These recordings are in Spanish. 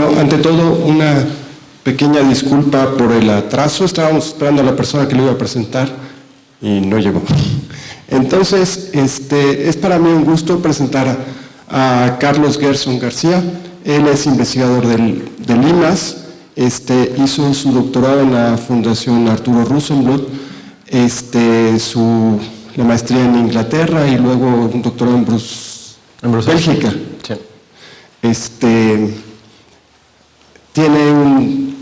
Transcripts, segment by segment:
Bueno, ante todo, una pequeña disculpa por el atraso. Estábamos esperando a la persona que lo iba a presentar y no llegó. Entonces, es para mí un gusto presentar a Carlos Gerson García. Él es investigador del IMAS, hizo su doctorado en la Fundación Arturo Rosenbluth, la maestría en Inglaterra y luego un doctorado en Bélgica. Sí. Tiene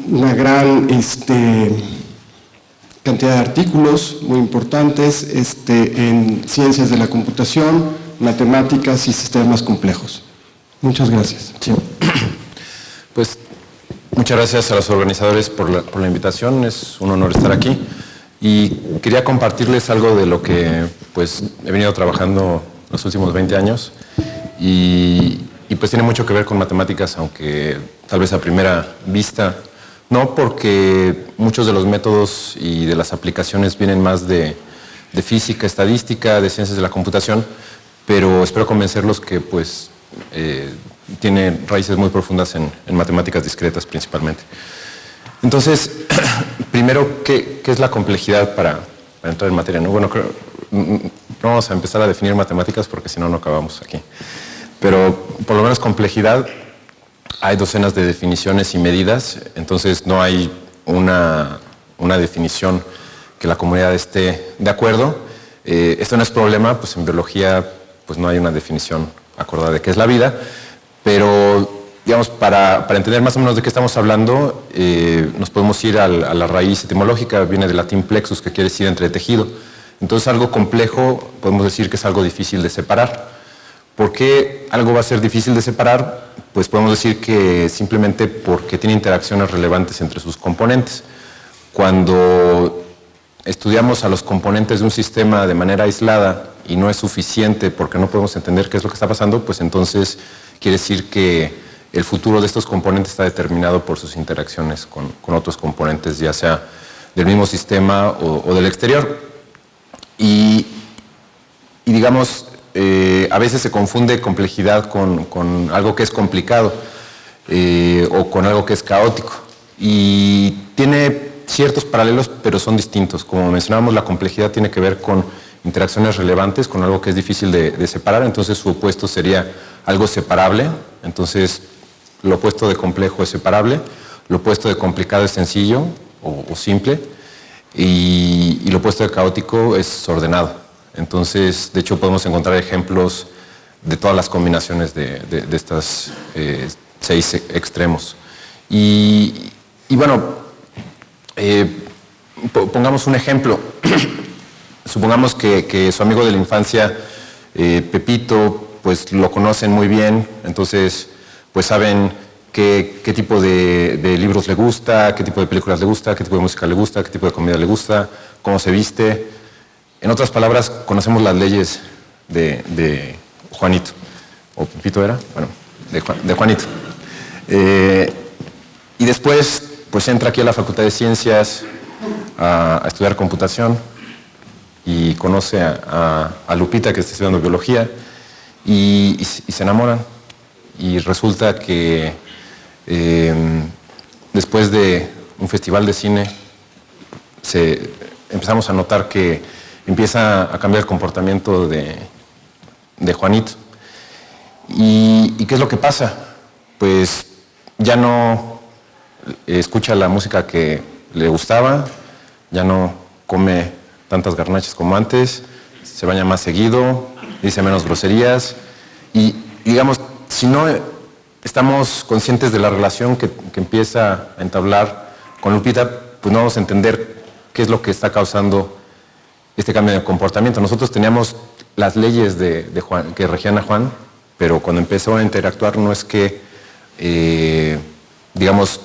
una gran cantidad de artículos muy importantes en ciencias de la computación, matemáticas y sistemas complejos. Muchas gracias. Sí. Pues muchas gracias a los organizadores por la invitación, es un honor estar aquí. Y quería compartirles algo de lo que pues, he venido trabajando los últimos 20 años y pues tiene mucho que ver con matemáticas, aunque tal vez a primera vista no, porque muchos de los métodos y de las aplicaciones vienen más de física, estadística, de ciencias de la computación, pero espero convencerlos que pues tiene raíces muy profundas en matemáticas discretas principalmente. Entonces, primero, ¿qué es la complejidad para entrar en materia? ¿No? Bueno, no vamos a empezar a definir matemáticas porque si no, no acabamos aquí. Pero por lo menos complejidad, hay docenas de definiciones y medidas, entonces no hay una definición que la comunidad esté de acuerdo. Esto no es problema, pues en biología pues no hay una definición acordada de qué es la vida, pero digamos, para entender más o menos de qué estamos hablando, nos podemos ir a la raíz etimológica, viene del latín plexus, que quiere decir entretejido. Entonces, algo complejo, podemos decir que es algo difícil de separar. ¿Por qué algo va a ser difícil de separar? Pues podemos decir que simplemente porque tiene interacciones relevantes entre sus componentes. Cuando estudiamos a los componentes de un sistema de manera aislada y no es suficiente porque no podemos entender qué es lo que está pasando, pues entonces quiere decir que el futuro de estos componentes está determinado por sus interacciones con otros componentes, ya sea del mismo sistema o del exterior. Y digamos, a veces se confunde complejidad con algo que es complicado o con algo que es caótico. Y tiene ciertos paralelos, pero son distintos. Como mencionábamos, la complejidad tiene que ver con interacciones relevantes, con algo que es difícil de separar, entonces su opuesto sería algo separable. Entonces, lo opuesto de complejo es separable, lo opuesto de complicado es sencillo o simple, y lo opuesto de caótico es ordenado. Entonces, de hecho, podemos encontrar ejemplos de todas las combinaciones de estas 6 extremos. Y bueno, pongamos un ejemplo. Supongamos que su amigo de la infancia, Pepito, pues lo conocen muy bien, entonces pues saben qué tipo de libros le gusta, qué tipo de películas le gusta, qué tipo de música le gusta, qué tipo de comida le gusta, cómo se viste. En otras palabras, conocemos las leyes de Juanito. ¿O Pepito era? Bueno, de Juanito. Y después, pues entra aquí a la Facultad de Ciencias a estudiar computación y conoce a Lupita, que está estudiando biología, y se enamoran. Y resulta que después de un festival de cine empezamos a notar que empieza a cambiar el comportamiento de Juanito. ¿Y qué es lo que pasa? Pues ya no escucha la música que le gustaba, ya no come tantas garnachas como antes, se baña más seguido, dice menos groserías y digamos, si no estamos conscientes de la relación que empieza a entablar con Lupita, pues no vamos a entender qué es lo que está causando este cambio de comportamiento. Nosotros teníamos las leyes de Juan, que regían a Juan, pero cuando empezó a interactuar no es que, digamos,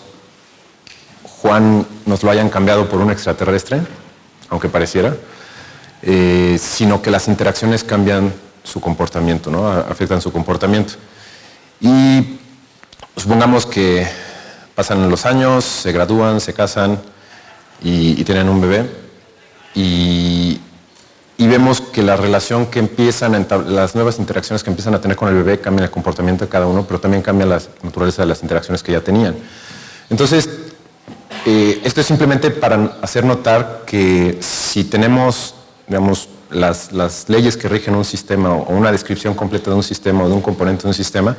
Juan nos lo hayan cambiado por un extraterrestre, aunque pareciera, sino que las interacciones cambian su comportamiento, ¿no? Afectan su comportamiento. Y supongamos que pasan los años, se gradúan, se casan y tienen un bebé. Y y vemos que la relación que las nuevas interacciones que empiezan a tener con el bebé cambian el comportamiento de cada uno, pero también cambia la naturaleza de las interacciones que ya tenían. Entonces, esto es simplemente para hacer notar que si tenemos, digamos, las leyes que rigen un sistema o una descripción completa de un sistema o de un componente de un sistema,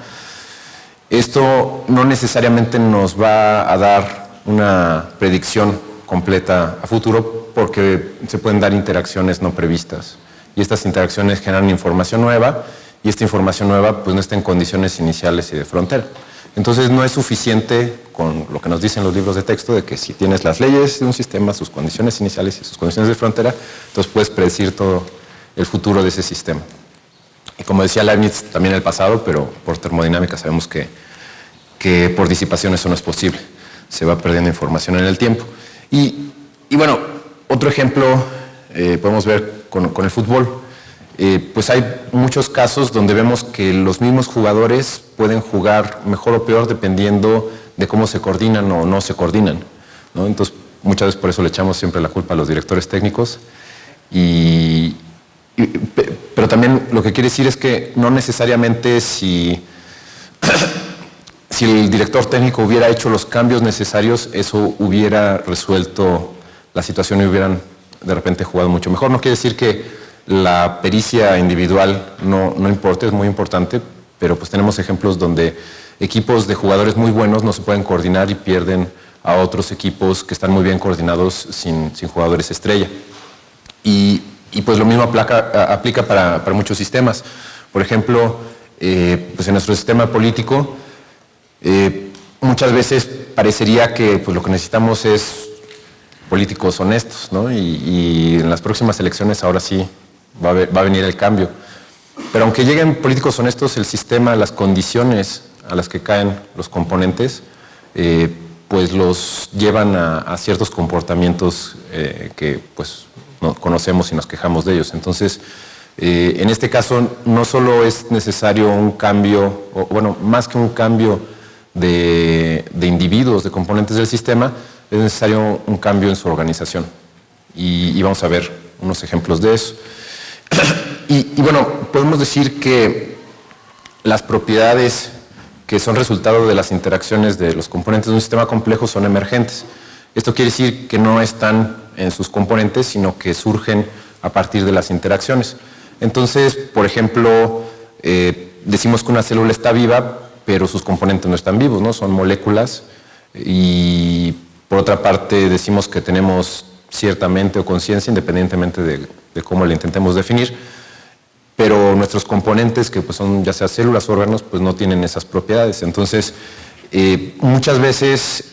esto no necesariamente nos va a dar una predicción completa a futuro porque se pueden dar interacciones no previstas y estas interacciones generan información nueva y esta información nueva pues no está en condiciones iniciales y de frontera. Entonces no es suficiente con lo que nos dicen los libros de texto de que si tienes las leyes de un sistema, sus condiciones iniciales y sus condiciones de frontera, entonces puedes predecir todo el futuro de ese sistema. Y como decía Leibniz, también el pasado, pero por termodinámica sabemos que por disipación eso no es posible. Se va perdiendo información en el tiempo. Y bueno, otro ejemplo podemos ver con el fútbol. Pues hay muchos casos donde vemos que los mismos jugadores pueden jugar mejor o peor dependiendo de cómo se coordinan o no se coordinan, ¿no? Entonces, muchas veces por eso le echamos siempre la culpa a los directores técnicos. Pero también lo que quiere decir es que no necesariamente si el director técnico hubiera hecho los cambios necesarios, eso hubiera resuelto la situación y hubieran de repente jugado mucho mejor. No quiere decir que la pericia individual no importa, es muy importante, pero pues tenemos ejemplos donde equipos de jugadores muy buenos no se pueden coordinar y pierden a otros equipos que están muy bien coordinados sin jugadores estrella. Y pues lo mismo aplica para muchos sistemas. Por ejemplo, pues en nuestro sistema político, muchas veces parecería que pues, lo que necesitamos es políticos honestos, ¿no? Y en las próximas elecciones ahora sí va a venir el cambio. Pero aunque lleguen políticos honestos, el sistema, las condiciones a las que caen los componentes, pues los llevan a ciertos comportamientos que pues no conocemos y nos quejamos de ellos. Entonces, en este caso no solo es necesario un cambio, o bueno, más que un cambio de individuos, de componentes del sistema, es necesario un cambio en su organización. Y vamos a ver unos ejemplos de eso. Y bueno, podemos decir que las propiedades que son resultado de las interacciones de los componentes de un sistema complejo son emergentes. Esto quiere decir que no están en sus componentes, sino que surgen a partir de las interacciones. Entonces, por ejemplo, decimos que una célula está viva, pero sus componentes no están vivos, ¿no? Son moléculas. Y por otra parte, decimos que tenemos cierta mente o conciencia, independientemente de cómo la intentemos definir, pero nuestros componentes, que pues son ya sea células o órganos, pues no tienen esas propiedades. Entonces, muchas veces,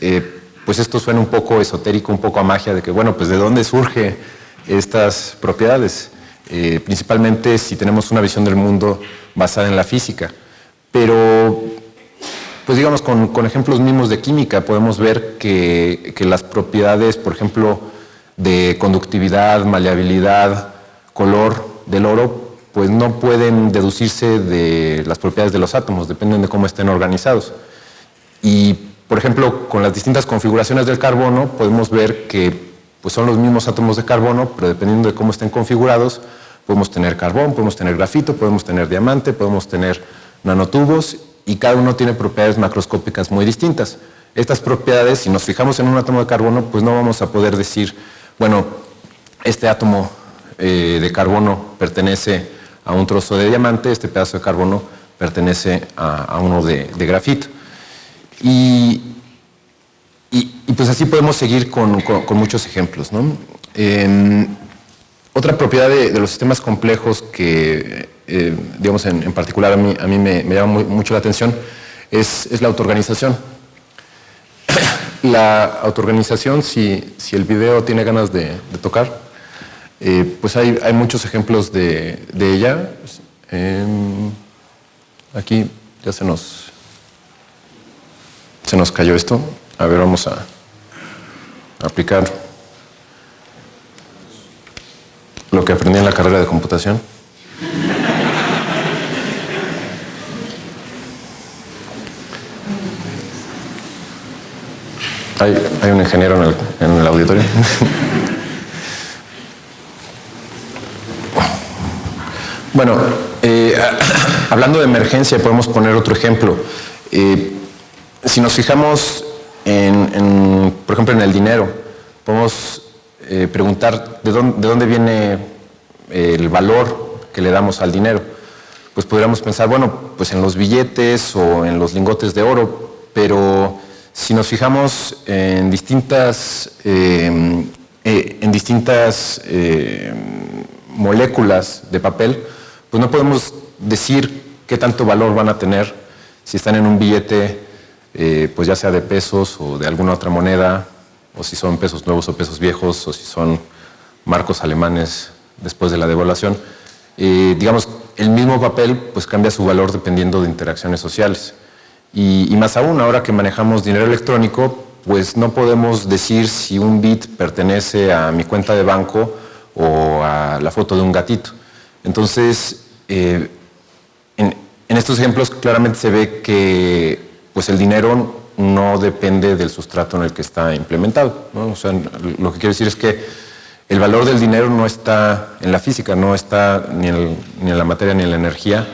pues esto suena un poco esotérico, un poco a magia, de que, bueno, pues ¿de dónde surgen estas propiedades? Principalmente si tenemos una visión del mundo basada en la física. Pero, pues digamos, con ejemplos mismos de química, podemos ver que las propiedades, por ejemplo, de conductividad, maleabilidad, color del oro, pues no pueden deducirse de las propiedades de los átomos, dependen de cómo estén organizados. Y, por ejemplo, con las distintas configuraciones del carbono, podemos ver que pues son los mismos átomos de carbono, pero dependiendo de cómo estén configurados, podemos tener carbón, podemos tener grafito, podemos tener diamante, podemos tener nanotubos, y cada uno tiene propiedades macroscópicas muy distintas. Estas propiedades, si nos fijamos en un átomo de carbono, pues no vamos a poder decir, bueno, este átomo de carbono pertenece a un trozo de diamante, este pedazo de carbono pertenece a uno de grafito. Y pues así podemos seguir con muchos ejemplos, ¿no? Otra propiedad de los sistemas complejos que, digamos, en particular a mí me llama mucho la atención es la autoorganización. La autoorganización, si el video tiene ganas de tocar, pues hay muchos ejemplos de ella. Aquí ya se nos cayó esto. A ver, vamos a aplicar lo que aprendí en la carrera de computación. Hay un ingeniero en el auditorio. Bueno, hablando de emergencia, podemos poner otro ejemplo. Si nos fijamos por ejemplo, en el dinero, podemos preguntar de dónde viene el valor que le damos al dinero. Pues podríamos pensar, bueno, pues en los billetes o en los lingotes de oro, pero si nos fijamos en distintas moléculas de papel, pues no podemos decir qué tanto valor van a tener si están en un billete, pues ya sea de pesos o de alguna otra moneda, o si son pesos nuevos o pesos viejos, o si son marcos alemanes después de la devaluación. Digamos, el mismo papel pues cambia su valor dependiendo de interacciones sociales. Y más aún, ahora que manejamos dinero electrónico, pues no podemos decir si un bit pertenece a mi cuenta de banco o a la foto de un gatito. Entonces, en estos ejemplos claramente se ve que pues el dinero no depende del sustrato en el que está implementado, ¿no? O sea, lo que quiero decir es que el valor del dinero no está en la física, no está ni en la materia ni en la energía,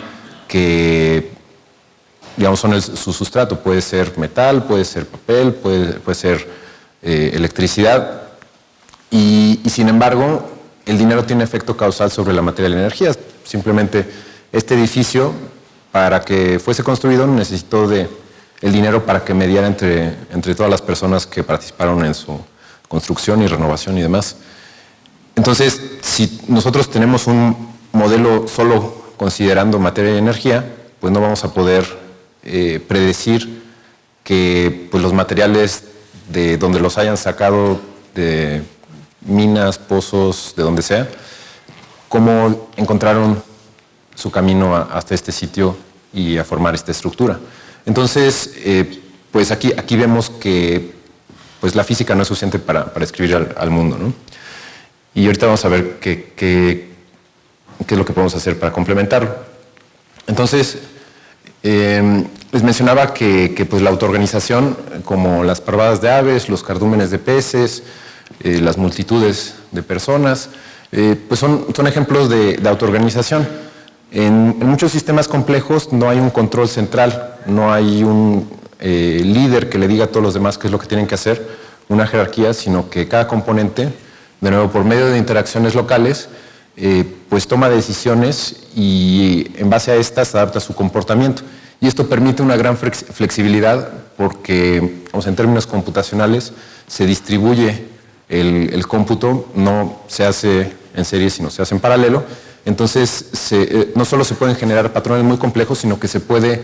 que digamos son su sustrato. Puede ser metal, puede ser papel, puede ser electricidad, y sin embargo el dinero tiene efecto causal sobre la materia y la energía. Simplemente este edificio, para que fuese construido, necesitó el dinero para que mediara entre todas las personas que participaron en su construcción y renovación y demás. Entonces, si nosotros tenemos un modelo solo considerando materia y energía, pues no vamos a poder predecir que pues, los materiales de donde los hayan sacado, de minas, pozos, de donde sea, cómo encontraron su camino hasta este sitio y a formar esta estructura. Entonces, pues aquí vemos que pues la física no es suficiente para escribir al mundo, ¿no? Y ahorita vamos a ver qué es lo que podemos hacer para complementarlo. Entonces, les mencionaba que pues la autoorganización, como las parvadas de aves, los cardúmenes de peces, las multitudes de personas, pues son ejemplos de autoorganización. En muchos sistemas complejos no hay un control central, no hay un líder que le diga a todos los demás qué es lo que tienen que hacer, una jerarquía, sino que cada componente, de nuevo por medio de interacciones locales, pues toma decisiones y en base a estas adapta su comportamiento. Y esto permite una gran flexibilidad porque, vamos, en términos computacionales, se distribuye el cómputo, no se hace en serie, sino se hace en paralelo. Entonces, no solo se pueden generar patrones muy complejos, sino que se puede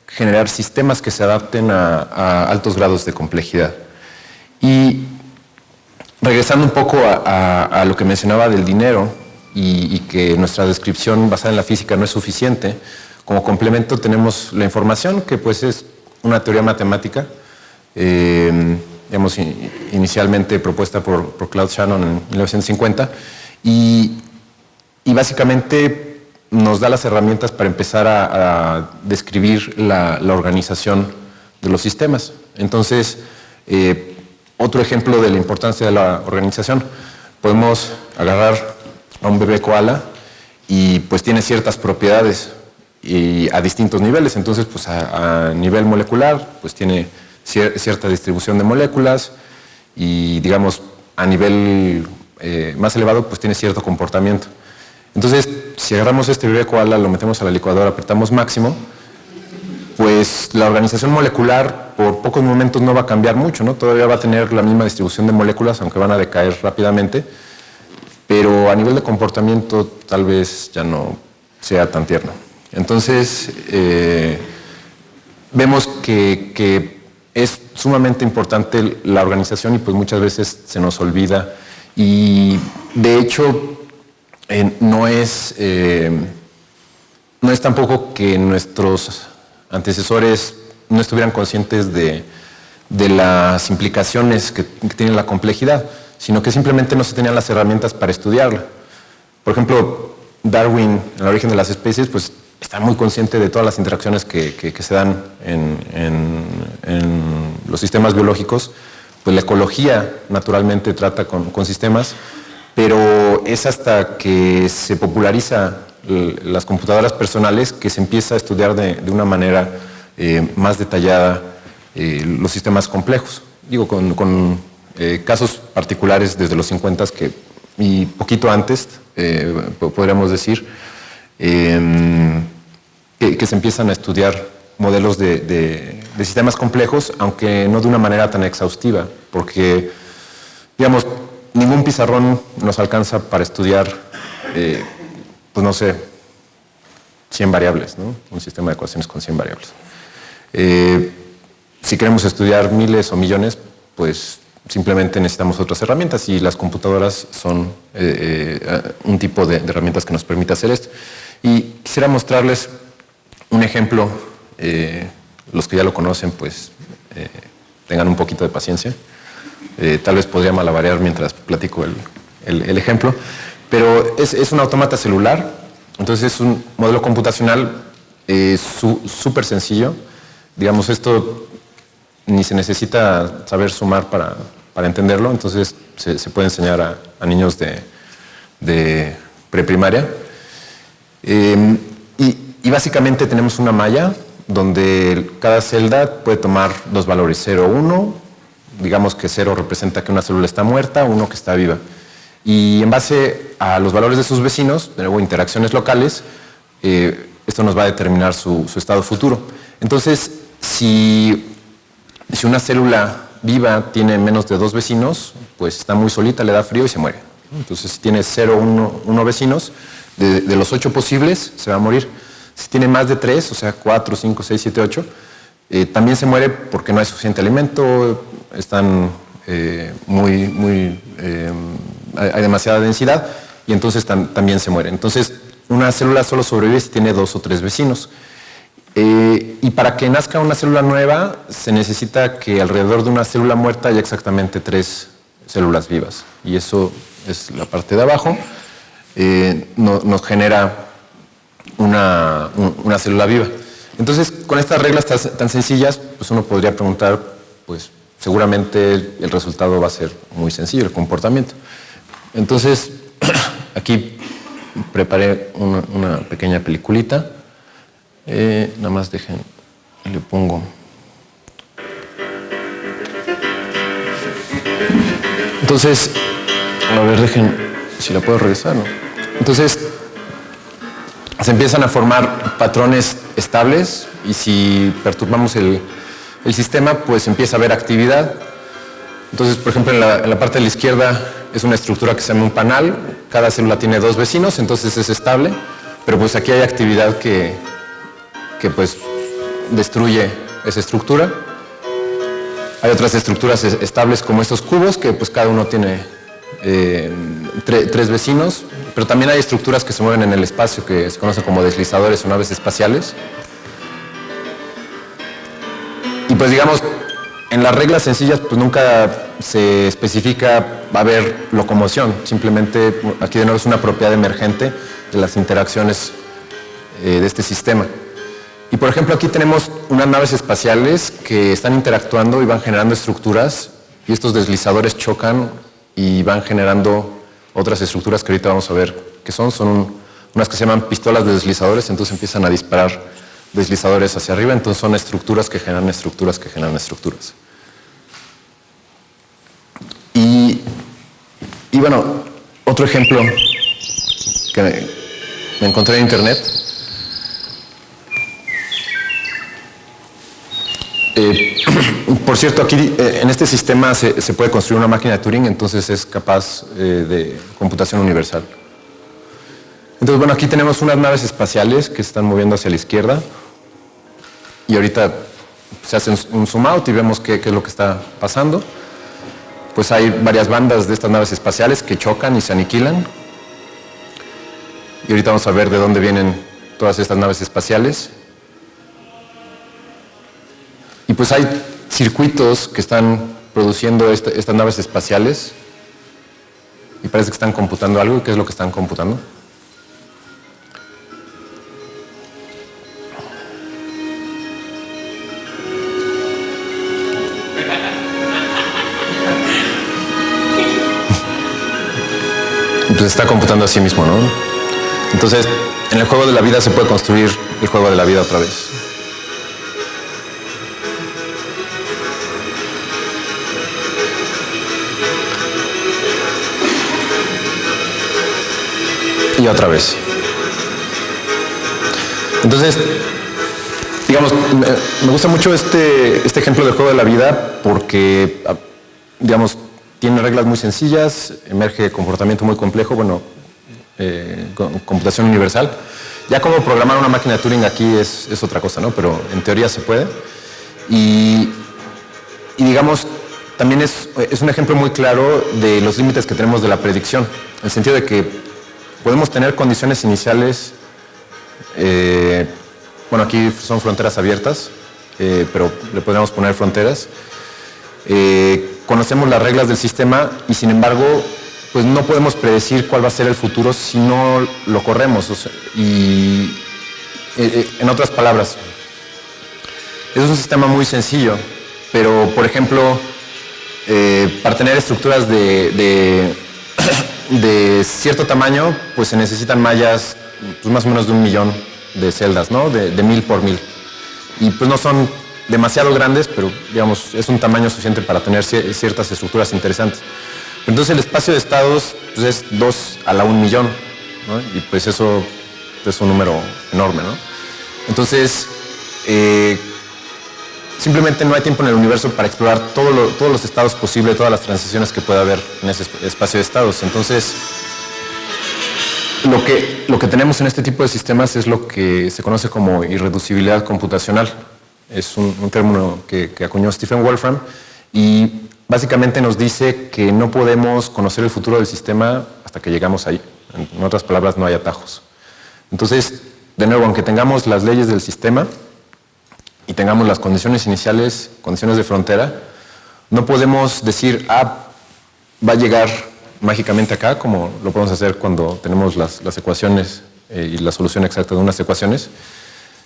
generar sistemas que se adapten a altos grados de complejidad. Y regresando un poco a lo que mencionaba del dinero y que nuestra descripción basada en la física no es suficiente, como complemento tenemos la información, que pues es una teoría matemática, digamos, inicialmente propuesta por Claude Shannon en 1950, y básicamente nos da las herramientas para empezar a describir la organización de los sistemas. Entonces, otro ejemplo de la importancia de la organización, podemos agarrar a un bebé koala y pues tiene ciertas propiedades y a distintos niveles. Entonces, pues a nivel molecular, pues tiene cierta distribución de moléculas y, digamos, a nivel más elevado, pues tiene cierto comportamiento. Entonces, si agarramos este bebé koala, lo metemos a la licuadora, apretamos máximo, pues la organización molecular por pocos momentos no va a cambiar mucho, ¿no? Todavía va a tener la misma distribución de moléculas, aunque van a decaer rápidamente, pero a nivel de comportamiento tal vez ya no sea tan tierno. Entonces, vemos que es sumamente importante la organización y pues muchas veces se nos olvida. Y de hecho, no es tampoco que nuestros antecesores no estuvieran conscientes de las implicaciones que tiene la complejidad, sino que simplemente no se tenían las herramientas para estudiarla. Por ejemplo, Darwin, en el origen de las especies, pues está muy consciente de todas las interacciones que se dan en los sistemas biológicos. Pues la ecología naturalmente trata con sistemas, pero es hasta que se populariza las computadoras personales que se empieza a estudiar de una manera más detallada los sistemas complejos. Digo, con casos particulares desde los 50 y poquito antes, podríamos decir, que se empiezan a estudiar modelos de sistemas complejos, aunque no de una manera tan exhaustiva, porque, digamos, ningún pizarrón nos alcanza para estudiar, pues no sé, 100 variables, ¿no? Un sistema de ecuaciones con 100 variables. Si queremos estudiar miles o millones, pues simplemente necesitamos otras herramientas y las computadoras son un tipo de herramientas que nos permite hacer esto. Y quisiera mostrarles un ejemplo, los que ya lo conocen, pues tengan un poquito de paciencia. Tal vez podría malabarear mientras platico el ejemplo, pero es un autómata celular, entonces es un modelo computacional súper sencillo. Digamos, esto ni se necesita saber sumar para entenderlo, entonces se puede enseñar a niños de preprimaria. Y básicamente tenemos una malla donde cada celda puede tomar dos valores, 0, 1, digamos que 0 representa que una célula está muerta, 1 que está viva. Y en base a los valores de sus vecinos, de nuevo interacciones locales, esto nos va a determinar su estado futuro. Entonces, si una célula viva tiene menos de 2 vecinos, pues está muy solita, le da frío y se muere. Entonces, si tiene 0, 1 vecinos, de los 8 posibles, se va a morir. Si tiene más de 3, o sea, 4, 5, 6, 7, 8, también se muere porque no hay suficiente alimento, están hay demasiada densidad y entonces también se muere. Entonces, una célula solo sobrevive si tiene 2 o 3 vecinos. Y para que nazca una célula nueva, se necesita que alrededor de una célula muerta haya exactamente 3 células vivas. Y eso es la parte de abajo. Nos genera una célula viva. Entonces, con estas reglas tan sencillas, pues uno podría preguntar, pues seguramente el resultado va a ser muy sencillo, el comportamiento. Entonces, aquí preparé una pequeña peliculita. Nada más dejen, le pongo. Entonces, a ver, dejen, si la puedo regresar, ¿no? Entonces, se empiezan a formar patrones estables y si perturbamos el sistema, pues empieza a haber actividad. Entonces, por ejemplo, en la parte de la izquierda es una estructura que se llama un panal. Cada célula tiene 2 vecinos, entonces es estable. Pero pues aquí hay actividad que pues destruye esa estructura. Hay otras estructuras estables como estos cubos, que pues cada uno tiene 3 vecinos. Pero también hay estructuras que se mueven en el espacio, que se conocen como deslizadores o naves espaciales. Y pues digamos, en las reglas sencillas pues nunca se especifica va a haber locomoción, simplemente aquí de nuevo es una propiedad emergente de las interacciones de este sistema. Y por ejemplo aquí tenemos unas naves espaciales que están interactuando y van generando estructuras y estos deslizadores chocan y van generando otras estructuras que ahorita vamos a ver qué son unas que se llaman pistolas de deslizadores, entonces empiezan a disparar deslizadores hacia arriba, entonces son estructuras que generan estructuras que generan estructuras. Y bueno, otro ejemplo que me encontré en internet. Por cierto, aquí en este sistema se puede construir una máquina de Turing, entonces es capaz de computación universal. Entonces, bueno, aquí tenemos unas naves espaciales que se están moviendo hacia la izquierda y ahorita se hace un zoom out y vemos qué es lo que está pasando. Pues hay varias bandas de estas naves espaciales que chocan y se aniquilan. Y ahorita vamos a ver de dónde vienen todas estas naves espaciales. Y pues hay circuitos que están produciendo estas naves espaciales y parece que están computando algo. ¿Qué es lo que están computando? Entonces está computando a sí mismo, ¿no? Entonces, en el juego de la vida se puede construir el juego de la vida otra vez. Y otra vez. Entonces, digamos, me gusta mucho este ejemplo del juego de la vida porque, digamos, tiene reglas muy sencillas, emerge comportamiento muy complejo, bueno, computación universal. Ya como programar una máquina de Turing aquí es otra cosa, ¿no? Pero en teoría se puede. Y digamos, también es un ejemplo muy claro de los límites que tenemos de la predicción, en el sentido de que podemos tener condiciones iniciales, bueno, aquí son fronteras abiertas, pero le podríamos poner fronteras. Conocemos las reglas del sistema y sin embargo, pues no podemos predecir cuál va a ser el futuro si no lo corremos. O sea, y en otras palabras, es un sistema muy sencillo, pero por ejemplo, para tener estructuras de cierto tamaño, pues se necesitan mallas pues más o menos de 1 millón de celdas, ¿no? De 1000 por 1000. Y pues no son demasiado grandes, pero digamos, es un tamaño suficiente para tener ciertas estructuras interesantes. Entonces el espacio de estados pues, es 2 a la 1 millón, ¿no? Y pues eso es un número enorme, ¿no? Entonces, simplemente no hay tiempo en el universo para explorar todos los estados posibles, todas las transiciones que pueda haber en ese espacio de estados. Entonces, lo que tenemos en este tipo de sistemas es lo que se conoce como irreducibilidad computacional. Es un término que acuñó Stephen Wolfram y básicamente nos dice que no podemos conocer el futuro del sistema hasta que llegamos ahí. En otras palabras, no hay atajos. Entonces, de nuevo, aunque tengamos las leyes del sistema y tengamos las condiciones iniciales, condiciones de frontera, no podemos decir, va a llegar mágicamente acá, como lo podemos hacer cuando tenemos las ecuaciones y la solución exacta de unas ecuaciones,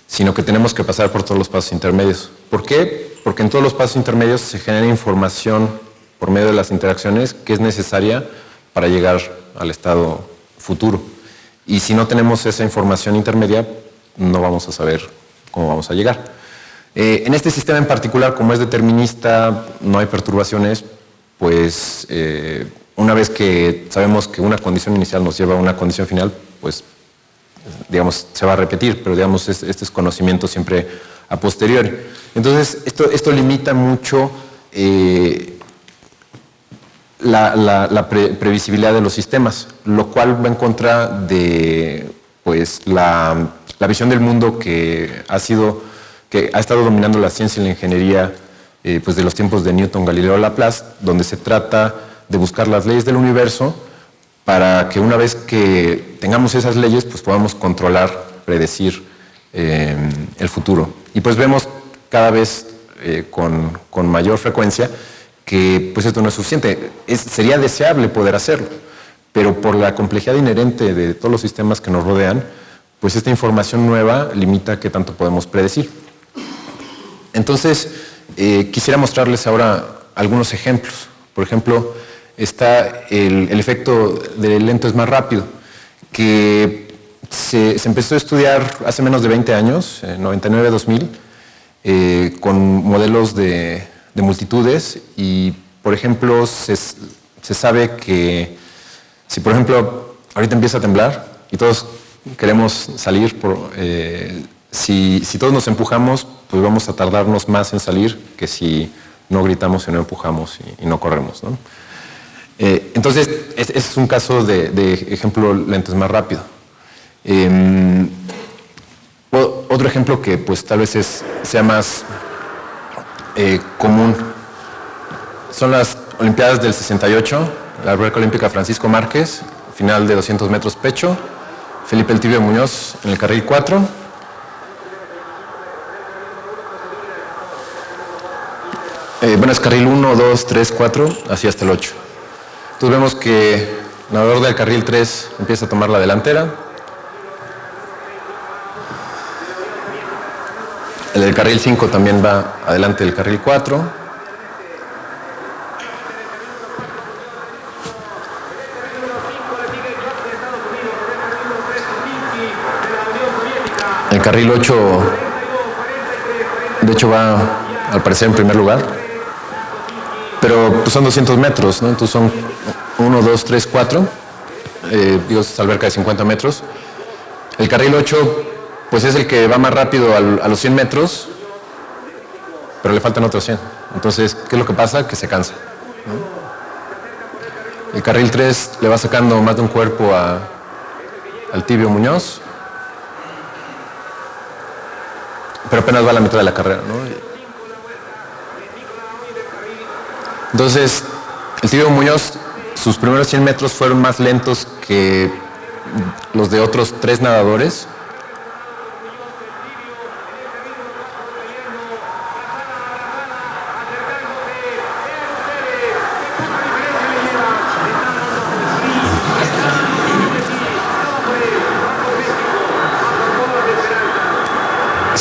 sino que tenemos que pasar por todos los pasos intermedios. ¿Por qué? Porque en todos los pasos intermedios se genera información por medio de las interacciones que es necesaria para llegar al estado futuro. Y si no tenemos esa información intermedia, no vamos a saber cómo vamos a llegar. En este sistema en particular, como es determinista, no hay perturbaciones, pues una vez que sabemos que una condición inicial nos lleva a una condición final, pues digamos, se va a repetir, pero digamos, este es conocimiento siempre a posteriori. Entonces, esto limita mucho la previsibilidad de los sistemas, lo cual va en contra de pues, la visión del mundo que ha estado dominando la ciencia y la ingeniería pues de los tiempos de Newton, Galileo, Laplace, donde se trata de buscar las leyes del universo para que una vez que tengamos esas leyes, pues podamos controlar, predecir el futuro. Y pues vemos cada vez con mayor frecuencia que pues esto no es suficiente. Sería deseable poder hacerlo, pero por la complejidad inherente de todos los sistemas que nos rodean, pues esta información nueva limita qué tanto podemos predecir. Entonces, quisiera mostrarles ahora algunos ejemplos. Por ejemplo, está el efecto del lento es más rápido, que se empezó a estudiar hace menos de 20 años, 99-2000, con modelos de multitudes y, por ejemplo, se sabe que si, por ejemplo, ahorita empieza a temblar y todos queremos salir, si todos nos empujamos, pues vamos a tardarnos más en salir que si no gritamos y no empujamos y no corremos, ¿no? Entonces, es un caso de ejemplo lento es más rápido. Otro ejemplo que pues tal vez sea más común son las Olimpiadas del 68, la alberca olímpica Francisco Márquez, final de 200 metros pecho, Felipe El Tibio Muñoz en el carril 4. Bueno, es carril 1, 2, 3, 4, así hasta el 8. Entonces vemos que el nadador del carril 3 empieza a tomar la delantera. El del carril 5 también va adelante del carril 4. el carril 8, de hecho, va al parecer en primer lugar, pero pues, son 200 metros, ¿no? Entonces son 1, 2, 3, 4, digo, es alberca de 50 metros. El carril 8, pues es el que va más rápido a los 100 metros, pero le faltan otros 100. Entonces, ¿qué es lo que pasa? Que se cansa, ¿no? El carril 3 le va sacando más de un cuerpo al Tibio Muñoz, pero apenas va a la mitad de la carrera, ¿no? Entonces, el Tibio Muñoz, sus primeros 100 metros fueron más lentos que los de otros 3 nadadores.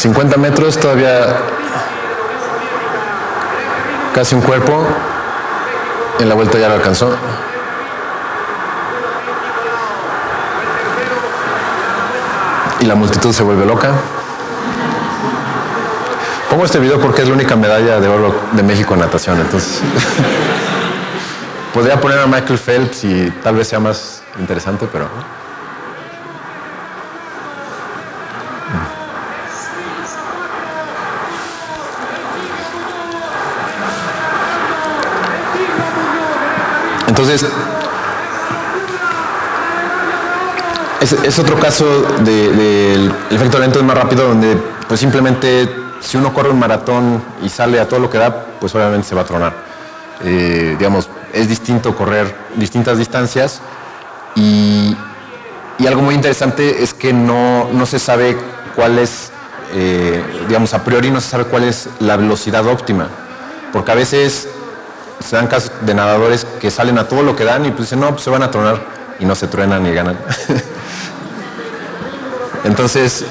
...50 metros, todavía casi un cuerpo, en la vuelta ya lo alcanzó. Y la multitud se vuelve loca. Pongo este video porque es la única medalla de oro de México en natación, entonces... Podría poner a Michael Phelps y tal vez sea más interesante, pero... Entonces, es otro caso del efecto lento es más rápido, donde pues simplemente si uno corre un maratón y sale a todo lo que da, pues obviamente se va a tronar. Digamos, es distinto correr distintas distancias y algo muy interesante es que no se sabe cuál es, digamos, a priori no se sabe cuál es la velocidad óptima, porque a veces se dan casos de nadadores que salen a todo lo que dan y pues dicen, no, pues se van a tronar, y no se truenan ni ganan. Entonces,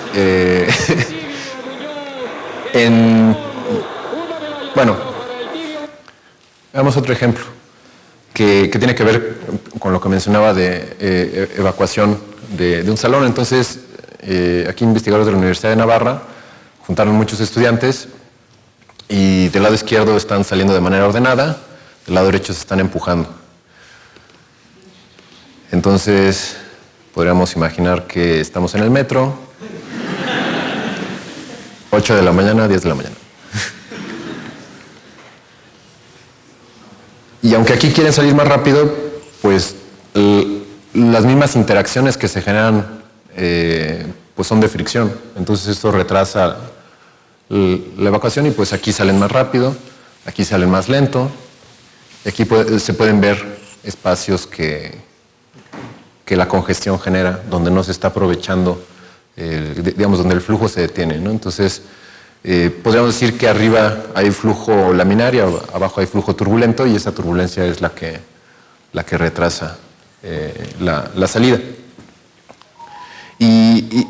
bueno, veamos otro ejemplo que tiene que ver con lo que mencionaba de evacuación de un salón. Entonces, aquí investigadores de la Universidad de Navarra juntaron muchos estudiantes y del lado izquierdo están saliendo de manera ordenada, del lado derecho se están empujando. Entonces, podríamos imaginar que estamos en el metro, 8 de la mañana, 10 de la mañana. Y aunque aquí quieren salir más rápido, pues las mismas interacciones que se generan pues son de fricción. Entonces esto retrasa la evacuación y pues aquí salen más rápido, aquí salen más lento. Aquí se pueden ver espacios que la congestión genera, donde no se está aprovechando, digamos, donde el flujo se detiene, ¿no? Entonces, podríamos decir que arriba hay flujo laminar y abajo hay flujo turbulento, y esa turbulencia es la que retrasa la salida. Y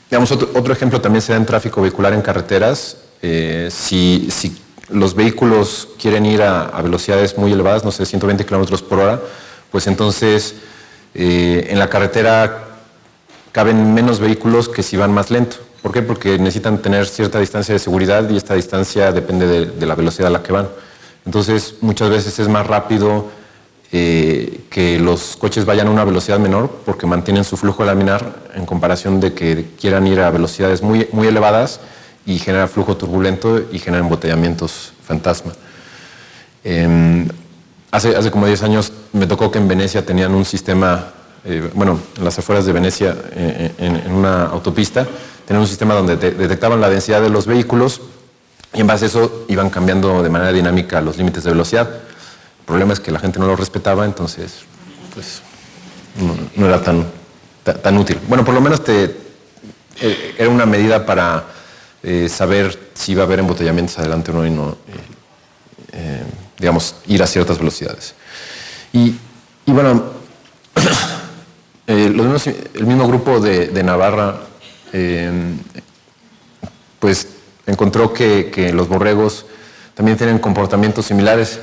digamos, otro ejemplo también se da en tráfico vehicular en carreteras. Si los vehículos quieren ir a velocidades muy elevadas, no sé, 120 kilómetros por hora, pues entonces en la carretera caben menos vehículos que si van más lento. ¿Por qué? Porque necesitan tener cierta distancia de seguridad y esta distancia depende de la velocidad a la que van. Entonces, muchas veces es más rápido que los coches vayan a una velocidad menor porque mantienen su flujo laminar en comparación de que quieran ir a velocidades muy, muy elevadas y genera flujo turbulento y genera embotellamientos fantasma. Hace como 10 años me tocó que en Venecia tenían un sistema, bueno, en las afueras de Venecia, en una autopista, tenían un sistema donde detectaban la densidad de los vehículos y en base a eso iban cambiando de manera dinámica los límites de velocidad. El problema es que la gente no lo respetaba, entonces pues, no era tan útil. Bueno, por lo menos era una medida para saber si iba a haber embotellamientos adelante o no y no, digamos, ir a ciertas velocidades. Y bueno, el mismo grupo de Navarra pues encontró que los borregos también tienen comportamientos similares.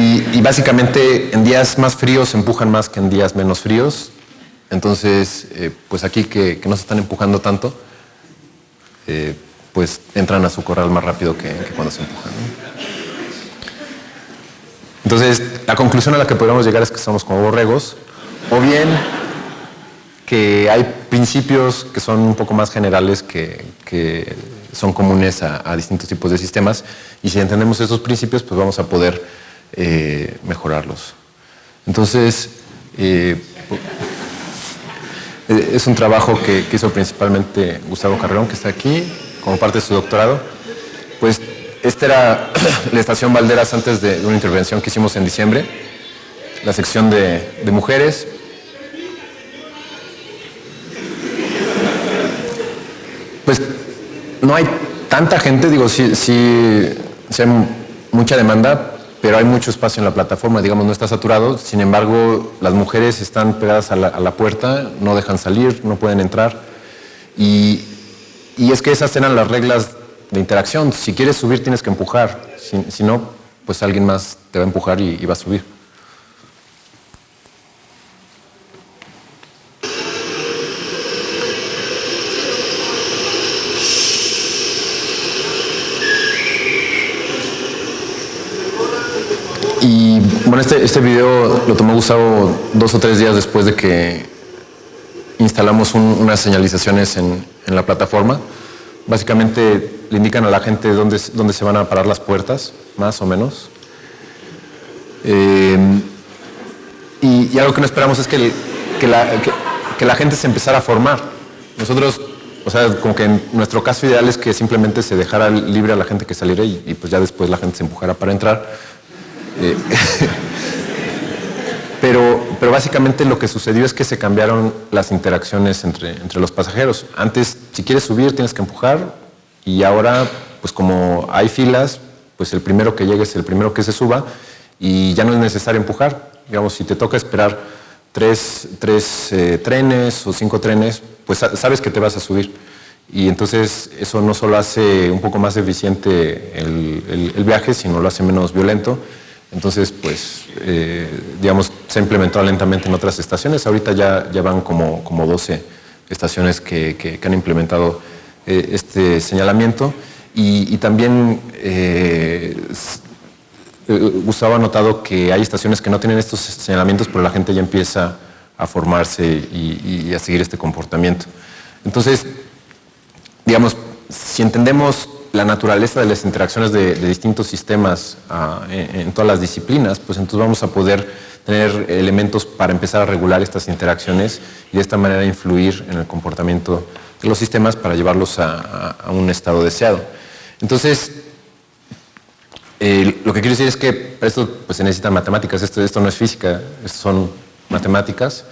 Y básicamente en días más fríos se empujan más que en días menos fríos. Entonces, pues aquí que no se están empujando tanto, pues entran a su corral más rápido que cuando se empujan, ¿no? Entonces, la conclusión a la que podríamos llegar es que somos como borregos, o bien que hay principios que son un poco más generales que son comunes a distintos tipos de sistemas, y si entendemos esos principios, pues vamos a poder mejorarlos. Entonces, es un trabajo que hizo principalmente Gustavo Carreón, que está aquí, como parte de su doctorado. Pues esta era la estación Valderas antes de una intervención que hicimos en diciembre, la sección de mujeres. Pues no hay tanta gente, digo, sí hay mucha demanda, pero hay mucho espacio en la plataforma, digamos, no está saturado. Sin embargo, las mujeres están pegadas a la puerta, no dejan salir, no pueden entrar. Y es que esas eran las reglas de interacción. Si quieres subir, tienes que empujar. Si no, pues alguien más te va a empujar y va a subir. Y bueno, este video lo tomó Gustavo 2 o 3 días después de que instalamos unas señalizaciones en la plataforma. Básicamente le indican a la gente dónde se van a parar las puertas, más o menos. Y algo que no esperamos es que la gente se empezara a formar. Nosotros, o sea, como que en nuestro caso ideal es que simplemente se dejara libre a la gente que saliera y pues ya después la gente se empujara para entrar. Pero básicamente lo que sucedió es que se cambiaron las interacciones entre los pasajeros. Antes, si quieres subir, tienes que empujar, y ahora, pues como hay filas, pues el primero que llegue es el primero que se suba, y ya no es necesario empujar. Digamos, si te toca esperar 3 trenes o 5 trenes, pues sabes que te vas a subir. Y entonces eso no solo hace un poco más eficiente el viaje, sino lo hace menos violento. Entonces, pues, digamos, se ha implementado lentamente en otras estaciones. Ahorita ya van como 12 estaciones que han implementado este señalamiento. Y también Gustavo ha notado que hay estaciones que no tienen estos señalamientos, pero la gente ya empieza a formarse y a seguir este comportamiento. Entonces, digamos, si entendemos la naturaleza de las interacciones de distintos sistemas en todas las disciplinas, pues entonces vamos a poder tener elementos para empezar a regular estas interacciones y de esta manera influir en el comportamiento de los sistemas para llevarlos a un estado deseado. Entonces, lo que quiero decir es que para esto pues, se necesitan matemáticas. Esto no es física, esto son matemáticas.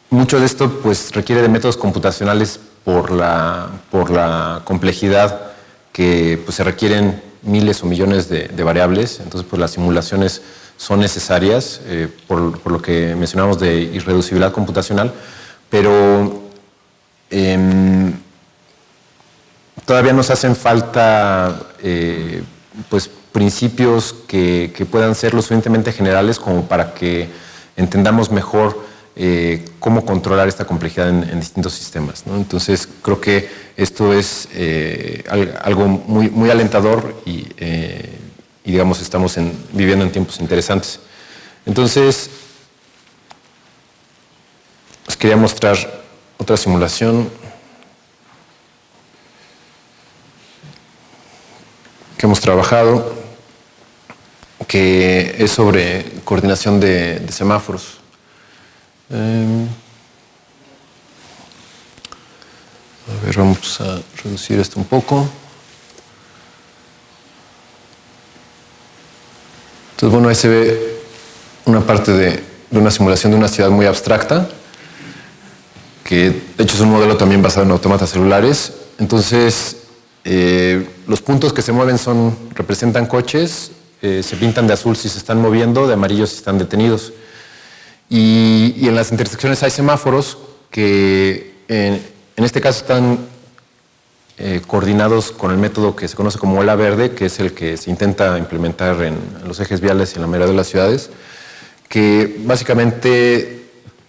Mucho de esto pues, requiere de métodos computacionales por la complejidad que pues, se requieren miles o millones de variables. Entonces, pues, las simulaciones son necesarias por lo que mencionamos de irreducibilidad computacional, pero todavía nos hacen falta pues, principios que puedan ser lo suficientemente generales como para que entendamos mejor cómo controlar esta complejidad en distintos sistemas, ¿no? Entonces, creo que esto es algo muy alentador y digamos, estamos viviendo en tiempos interesantes. Entonces, os quería mostrar otra simulación que hemos trabajado, que es sobre coordinación de semáforos. A ver, vamos a reducir esto un poco. Entonces, bueno, ahí se ve una parte de una simulación de una ciudad muy abstracta, que de hecho es un modelo también basado en autómatas celulares. Entonces, los puntos que se mueven representan coches, se pintan de azul si se están moviendo, de amarillo si están detenidos. Y en las intersecciones hay semáforos que en este caso están coordinados con el método que se conoce como ola verde, que es el que se intenta implementar en los ejes viales y en la mayoría de las ciudades, que básicamente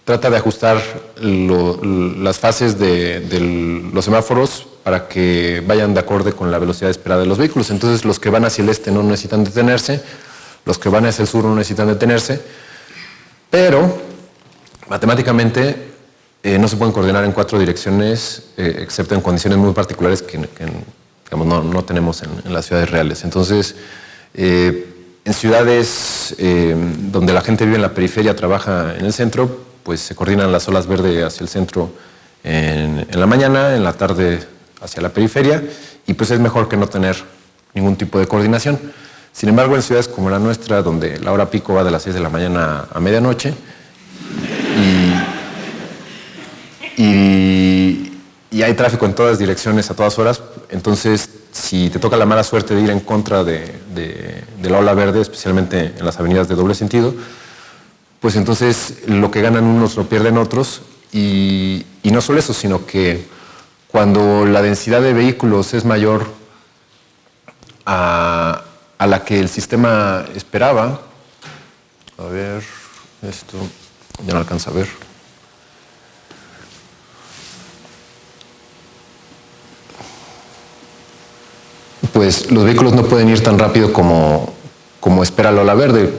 trata de ajustar las fases de los semáforos para que vayan de acorde con la velocidad esperada de los vehículos. Entonces, los que van hacia el este no necesitan detenerse, los que van hacia el sur no necesitan detenerse, pero matemáticamente no se pueden coordinar en 4 direcciones, excepto en condiciones muy particulares que digamos, no tenemos en las ciudades reales. Entonces, en ciudades donde la gente vive en la periferia, trabaja en el centro, pues se coordinan las olas verdes hacia el centro en la mañana, en la tarde hacia la periferia, y pues es mejor que no tener ningún tipo de coordinación. Sin embargo, en ciudades como la nuestra, donde la hora pico va de las 6 de la mañana a medianoche, y hay tráfico en todas direcciones a todas horas, entonces si te toca la mala suerte de ir en contra de la ola verde, especialmente en las avenidas de doble sentido, pues entonces lo que ganan unos lo pierden otros, y no solo eso, sino que cuando la densidad de vehículos es mayor a la que el sistema esperaba, a ver, esto ya no alcanza a ver. Pues los vehículos no pueden ir tan rápido como espera la ola verde,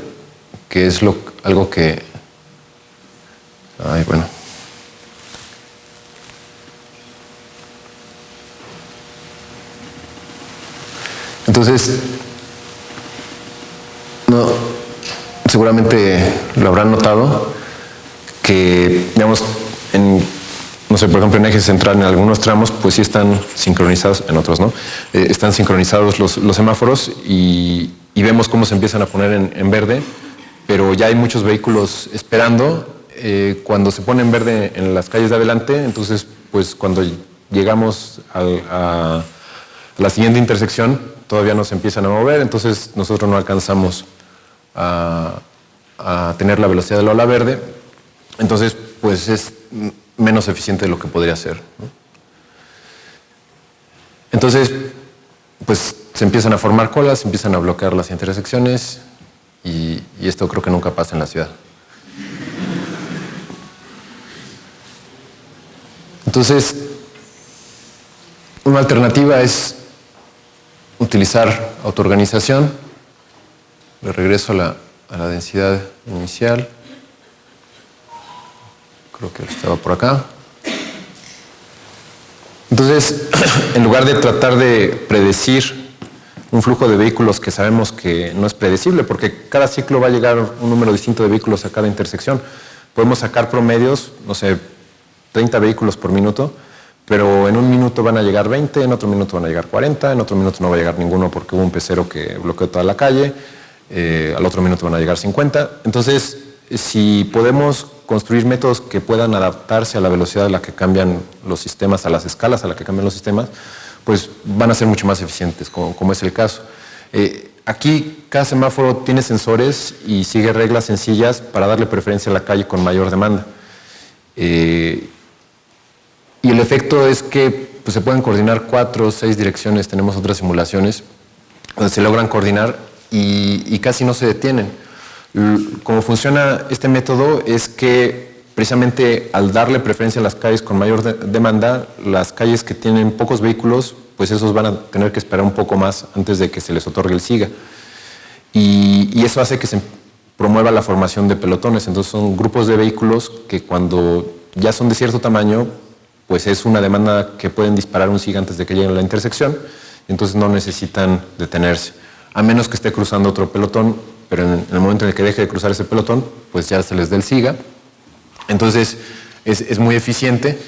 que es algo que... Ay, bueno. Entonces, seguramente lo habrán notado que, digamos, no sé, por ejemplo, en eje central, en algunos tramos, pues sí están sincronizados, en otros no, están sincronizados los semáforos y vemos cómo se empiezan a poner en verde, pero ya hay muchos vehículos esperando. Cuando se pone en verde en las calles de adelante, entonces, pues cuando llegamos a la siguiente intersección, todavía no se empiezan a mover, entonces nosotros no alcanzamos a tener la velocidad de la ola verde, entonces, pues es menos eficiente de lo que podría ser, ¿no? Entonces, pues se empiezan a formar colas, se empiezan a bloquear las intersecciones y esto creo que nunca pasa en la ciudad. Entonces, una alternativa es utilizar autoorganización. De regreso a la densidad inicial. Creo que estaba por acá. Entonces, en lugar de tratar de predecir un flujo de vehículos que sabemos que no es predecible, porque cada ciclo va a llegar un número distinto de vehículos a cada intersección, podemos sacar promedios, no sé, 30 vehículos por minuto, pero en un minuto van a llegar 20, en otro minuto van a llegar 40, en otro minuto no va a llegar ninguno porque hubo un pecero que bloqueó toda la calle, al otro minuto van a llegar 50. Entonces, si podemos construir métodos que puedan adaptarse a la velocidad a la que cambian los sistemas, a las escalas a la que cambian los sistemas, pues van a ser mucho más eficientes, como es el caso. Aquí cada semáforo tiene sensores y sigue reglas sencillas para darle preferencia a la calle con mayor demanda. Y el efecto es que pues, se pueden coordinar 4 o 6 direcciones, tenemos otras simulaciones donde se logran coordinar y casi no se detienen. Como funciona este método es que precisamente al darle preferencia a las calles con mayor demanda, las calles que tienen pocos vehículos, pues esos van a tener que esperar un poco más antes de que se les otorgue el SIGA. Y eso hace que se promueva la formación de pelotones. Entonces son grupos de vehículos que cuando ya son de cierto tamaño, pues es una demanda que pueden disparar un SIGA antes de que lleguen a la intersección, entonces no necesitan detenerse, a menos que esté cruzando otro pelotón, pero en el momento en el que deje de cruzar ese pelotón, pues ya se les dé el SIGA. Entonces es muy eficiente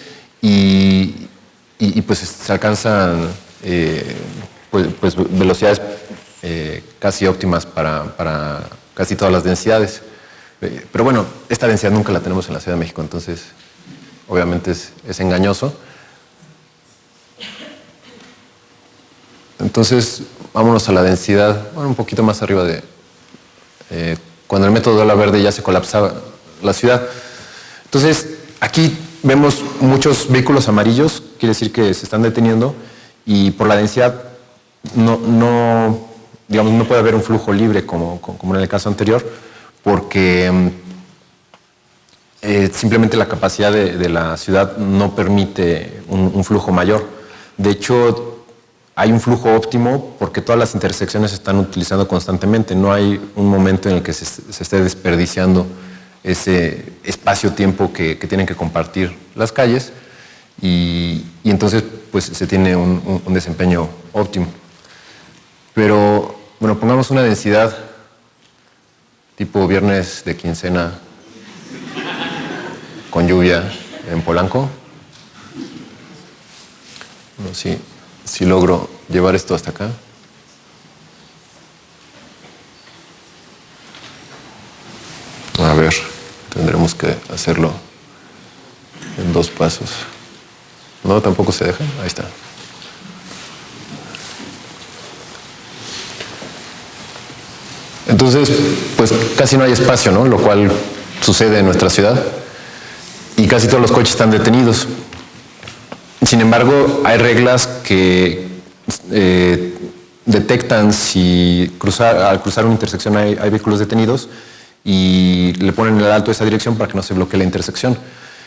y pues se alcanzan pues velocidades casi óptimas para casi todas las densidades. Pero bueno, esta densidad nunca la tenemos en la Ciudad de México, entonces obviamente es engañoso. Entonces, vámonos a la densidad, bueno, un poquito más arriba de... cuando el método de ola verde ya se colapsaba la ciudad. Entonces, aquí vemos muchos vehículos amarillos, quiere decir que se están deteniendo, y por la densidad digamos, no puede haber un flujo libre como en el caso anterior, porque simplemente la capacidad de la ciudad no permite un flujo mayor. De hecho, hay un flujo óptimo porque todas las intersecciones se están utilizando constantemente. No hay un momento en el que se esté desperdiciando ese espacio-tiempo que tienen que compartir las calles y entonces pues se tiene un desempeño óptimo. Pero, bueno, pongamos una densidad tipo viernes de quincena con lluvia en Polanco. Bueno, si logro llevar esto hasta acá. A ver, tendremos que hacerlo en 2 pasos. No, tampoco se deja. Ahí está. Entonces, pues casi no hay espacio, ¿no? Lo cual sucede en nuestra ciudad. Y casi todos los coches están detenidos. Sin embargo, hay reglas que detectan si al cruzar una intersección hay vehículos detenidos y le ponen el alto a esa dirección para que no se bloquee la intersección.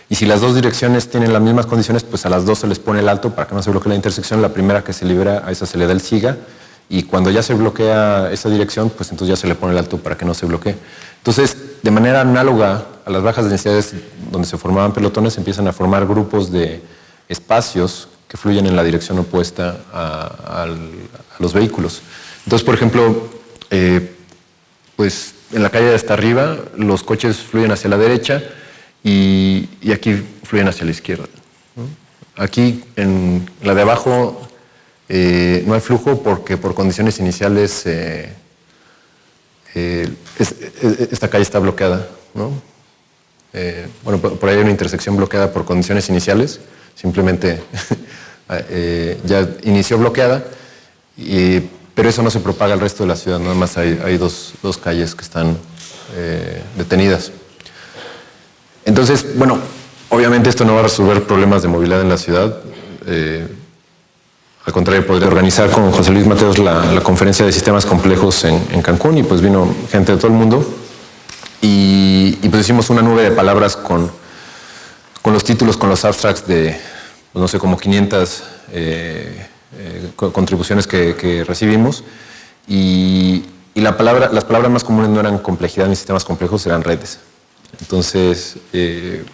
Y si las dos direcciones tienen las mismas condiciones, pues a las dos se les pone el alto para que no se bloquee la intersección. La primera que se libera, a esa se le da el SIGA. Y cuando ya se bloquea esa dirección, pues entonces ya se le pone el alto para que no se bloquee. Entonces, de manera análoga a las bajas densidades donde se formaban pelotones, empiezan a formar grupos de espacios que fluyen en la dirección opuesta a los vehículos. Entonces, por ejemplo, pues en la calle de hasta arriba los coches fluyen hacia la derecha y aquí fluyen hacia la izquierda, ¿no? Aquí en la de abajo no hay flujo porque por condiciones iniciales esta calle está bloqueada, ¿no? Bueno, por ahí hay una intersección bloqueada por condiciones iniciales, simplemente ya inició bloqueada, pero eso no se propaga al resto de la ciudad, nada más hay dos calles que están detenidas. Entonces, bueno, obviamente esto no va a resolver problemas de movilidad en la ciudad. Al contrario, podría organizar con José Luis Mateos la conferencia de sistemas complejos en Cancún y pues vino gente de todo el mundo y pues hicimos una nube de palabras con los títulos, con los abstracts de, no sé, como 500 contribuciones que recibimos y las palabras más comunes no eran complejidad ni sistemas complejos, eran redes. Entonces,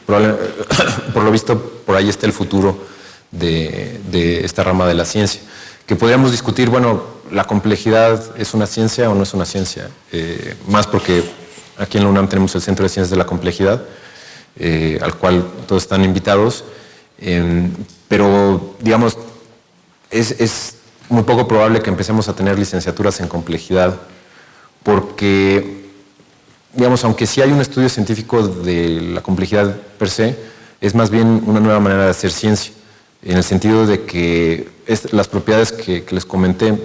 por lo visto, por ahí está el futuro de esta rama de la ciencia. Que podríamos discutir, bueno, ¿la complejidad es una ciencia o no es una ciencia? Más porque aquí en la UNAM tenemos el Centro de Ciencias de la Complejidad, al cual todos están invitados, pero, digamos, es muy poco probable que empecemos a tener licenciaturas en complejidad, porque digamos, aunque sí hay un estudio científico de la complejidad per se, es más bien una nueva manera de hacer ciencia, en el sentido de que las propiedades que les comenté,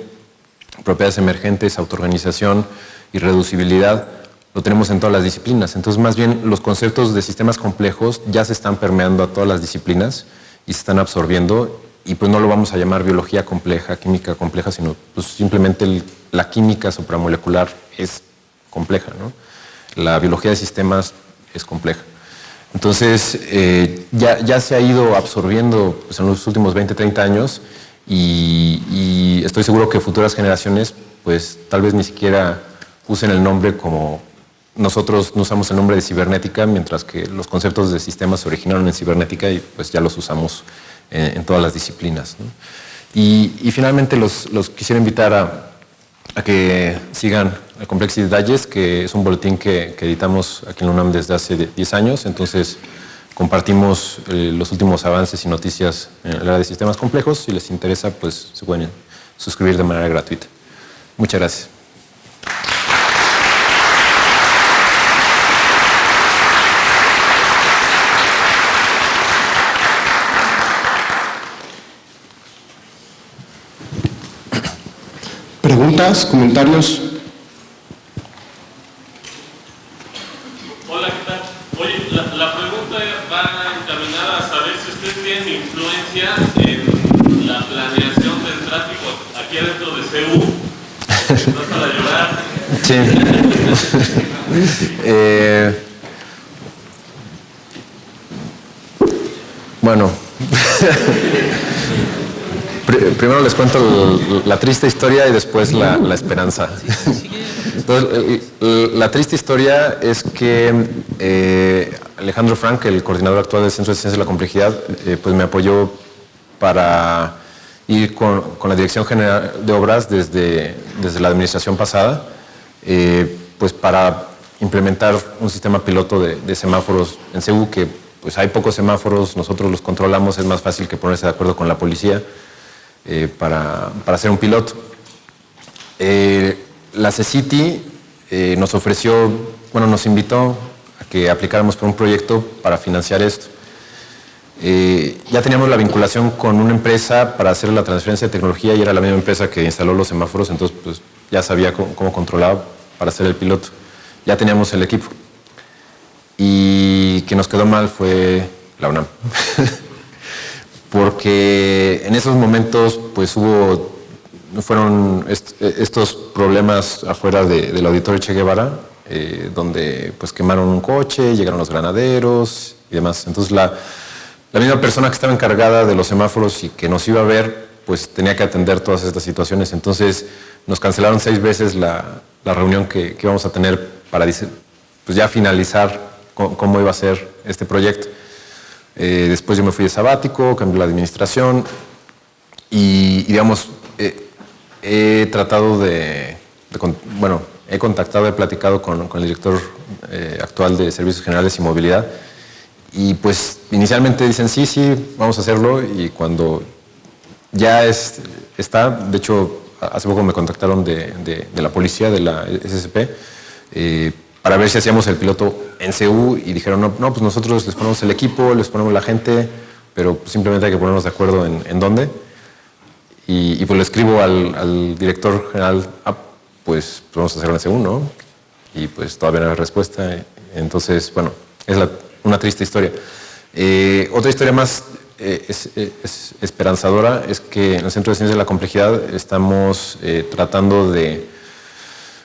propiedades emergentes, autoorganización y reducibilidad, lo tenemos en todas las disciplinas. Entonces, más bien, los conceptos de sistemas complejos ya se están permeando a todas las disciplinas y se están absorbiendo, y pues no lo vamos a llamar biología compleja, química compleja, sino pues simplemente la química supramolecular es compleja, ¿no? La biología de sistemas es compleja. Entonces, ya se ha ido absorbiendo pues, en los últimos 20, 30 años y estoy seguro que futuras generaciones pues tal vez ni siquiera usen el nombre como nosotros no usamos el nombre de cibernética, mientras que los conceptos de sistemas se originaron en cibernética y pues ya los usamos en todas las disciplinas, ¿no? Y finalmente los quisiera invitar a que sigan el Complexity Digest, que es un boletín que editamos aquí en la UNAM desde hace 10 años. Entonces, compartimos los últimos avances y noticias en el área de sistemas complejos. Si les interesa, pues se pueden suscribir de manera gratuita. Muchas gracias. ¿Preguntas? ¿Comentarios? Hola, ¿qué tal? Oye, la pregunta va encaminada a saber si ustedes tienen influencia en la planeación de Sí. Bueno, primero les cuento la triste historia y después la esperanza. Entonces, la triste historia es que Alejandro Frank, el coordinador actual del Centro de Ciencias de la Complejidad, pues me apoyó para ir con la Dirección General de Obras desde la administración pasada, pues para implementar un sistema piloto de semáforos en CEU, que pues hay pocos semáforos, nosotros los controlamos, es más fácil que ponerse de acuerdo con la policía para hacer un piloto. La CECITI nos ofreció, bueno, nos invitó a que aplicáramos por un proyecto para financiar esto. Ya teníamos la vinculación con una empresa para hacer la transferencia de tecnología y era la misma empresa que instaló los semáforos, entonces pues ya sabía cómo controlaba para hacer el piloto. Ya teníamos el equipo. Y que nos quedó mal fue la UNAM. Porque en esos momentos pues fueron estos problemas afuera del Auditorio Che Guevara, donde pues quemaron un coche, llegaron los granaderos y demás. Entonces la misma persona que estaba encargada de los semáforos y que nos iba a ver, pues tenía que atender todas estas situaciones. Entonces nos cancelaron 6 veces la reunión que íbamos a tener para pues ya finalizar cómo iba a ser este proyecto. Después yo me fui de sabático, cambié la administración y digamos, he tratado bueno, he contactado, he platicado con el director actual de Servicios Generales y Movilidad y pues inicialmente dicen sí, vamos a hacerlo y cuando ya está, de hecho hace poco me contactaron de la policía, de la SSP, para ver si hacíamos el piloto en CEU y dijeron, no, pues nosotros les ponemos el equipo, les ponemos la gente, pero simplemente hay que ponernos de acuerdo en dónde. Y pues le escribo al director general, pues vamos a hacerlo en CEU, ¿no? Y pues todavía no hay respuesta. Entonces, bueno, es una triste historia. Otra historia más es esperanzadora es que en el Centro de Ciencias de la Complejidad estamos tratando de